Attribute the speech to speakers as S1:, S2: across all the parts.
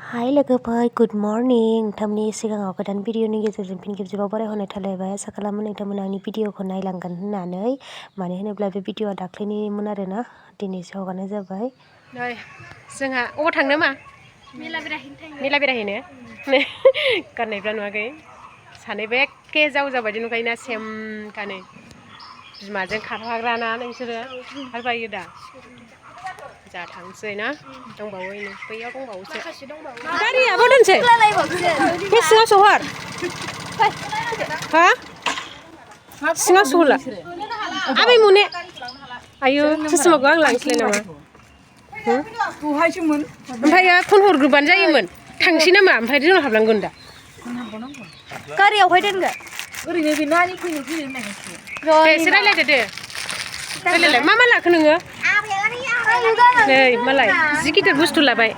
S1: हाय लोगोफोर good morning नोंथांमोननि सिगाङाव गोदान भिडिअनि गेजेरजों फिन खेबसेबाव बरायहरनाय थालायबाय आसा खालामो नोंथांमोना आंनि भिडिअखौ नायलांगोन होननानै मानो होनोब्ला बे भिडिअआ दाख्लैनिमोन आरोना दिनैसो हगारनाय जाबाय नै जोंहा अबाव थांनो मा मेला बेरायहैनो गाननायफ्रा नुवाखै सानैबो एखे जावजा बायदि नुखायोना सेम गानो बिमाजों खारफाग्राना नोंसोरो खारफायो दा जा थांसै ना दंबावो बैयाव दंबावोसो गारियाबो दोनसै बे सिङाव सहर हा सिङाव सहरला आबै मुने आयु चसमाखौ आं लांसैलाय नामा ओमफ्राय फन हरग्रोबानो जायोमोन थांसै नामा ओमफ्राय जोंनाव हाबलांगोन दा गारियावहाय दोनगोन ओरैनो बे नानि फैनो होननायखायसो एसे रायलायदो दे रायलायलाय मा लाखो नोङो नै मालाय जि गिदिर बुस्थु लाबाय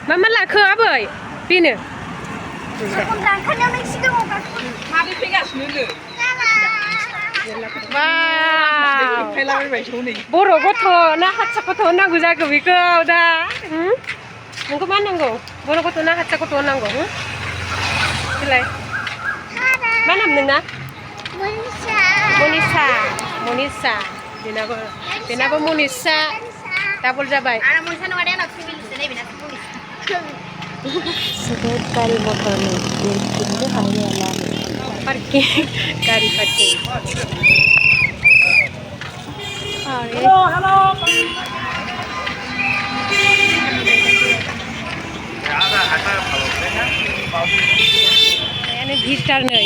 S1: मा लाखो आबै बेनो बर' गथ' ना हारसा गथ' होननांगौ जाखो बेखौ दा नोंखौ मा होननांगौ बर' गथ' ना हारसा गथ' होननांगौ देलाय मा नाम नोंना मनिषा बेनाबो मनिषा डाबल जाबाय जोबोद गारि मथरनि लिरफिननो हानाय नङा पार्किं गारि पार्किं हेलो भिटार नै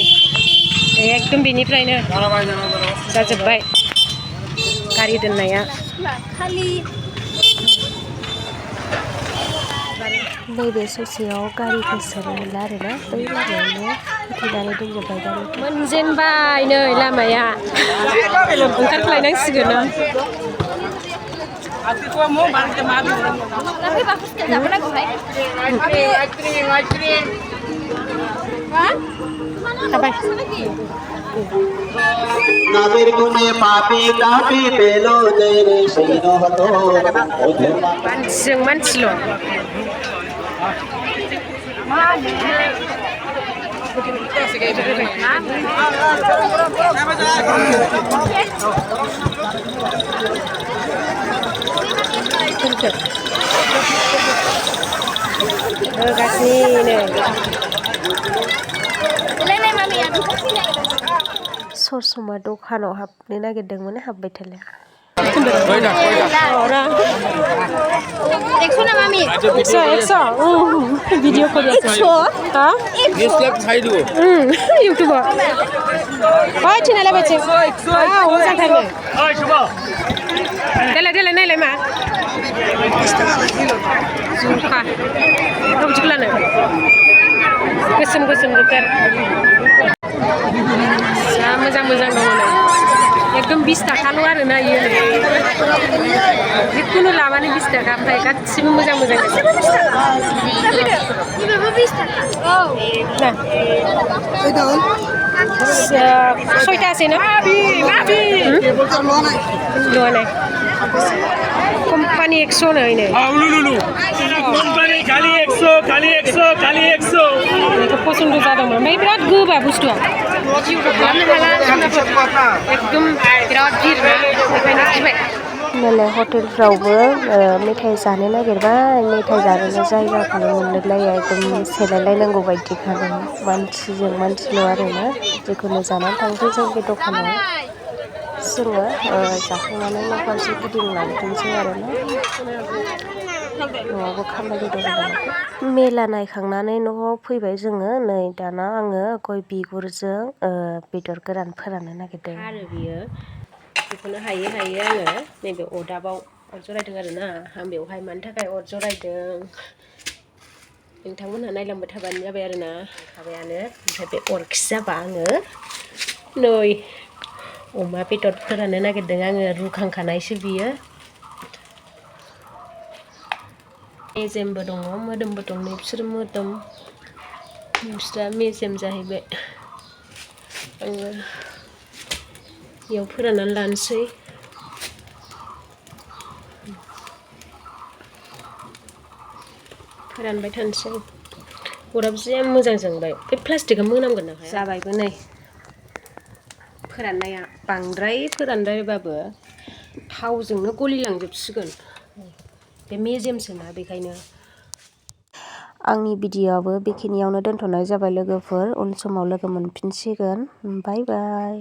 S1: एकदम बेनिफ्रायनो जाजोब्बाय गारि दोननाया नैबे ससेयाव गारिखौ सोनो मोनला आरोना बै लामायावनो होथेनानै दोनजोब्बाय गारिखौ मोनजेनबाय नै लामाया ओंखारख्लायनांसिगोन ना मानसिजों मानसिल' ससमा दखानाव हाबनो नागिरदोंमोन हाबबाय थाले भिडिअ कर इउटुबाव ओइ थिनायलाय बायदि मोजांथारनो देलाय नायलाय मा जुखा बिदिखौ लानो गोसोम जोथार जा मोजां दङ नै एकदम 20 थाखाल' आरोना इयो जिखुनु लाबानो 20 थाखा ओमफ्राय गासिबो मोजां सयथासै ना कम्पानी 100 नै पसन्द जादोंमोन ओमफ्राय बिराद गोबा बुस्थुआ एकदम बिराद गिदिर बेखायनो गिबाय नालाय हटेलफ्रावबो मेथाइ जानो नागिरबाय मेथाइ जानोनो जायगाखौनो मोनलाया एकदम सेलायलायनांगौ बायदिखानो मानसिजों मानसिल' आरोना जिखुनु जानानै थांसै जों बे दखानाव जोङो जाखांनानै न' फारसे गिदिंलांफिनसै आरोना न'आवबो खामानि दं मेला नायखांनानै न'आव फैबाय जोङो नै दाना आङो गय बिगुरजों बेदर गोरान फोराननो नागिरदों आरो बियो बेखौनो हायै आङो नैबे अरदाबाव अर जरायदों आरोना आं बेवहाय मानि थाखाय अर जरायदों नोंथांमोनहा नायलांबाय थाबानो जाबाय आरोना माबायानो ओमफ्राय बे अरखि जाबा आङो नै अमा बेदर फोराननो नागिरदों आङो रुखांखानायसो बियो मेजेमबो दङ मोदोमबो दं नै बिसोरो मोदोम बिस्रा मेजेम जाहैबाय आङो बेयाव फोराननानै लानोसै फोरानबाय थानोसै अराबो जि मोजां जोंबाय बे प्लास्टिकआ मोनामगोन ना हाया जाबायबो नै फोराननाया बांद्राय फोरानद्रायबाबो थावजोंनो गलिलांजोबसिगोन बे मेजेमसोना बेखायनो आंनि भिडिअ'आबो बेखिनियावनो दोनथ'नाय जाबाय लोगोफोर उन समाव लोगो मोनफिनसिगोन बाय बाय।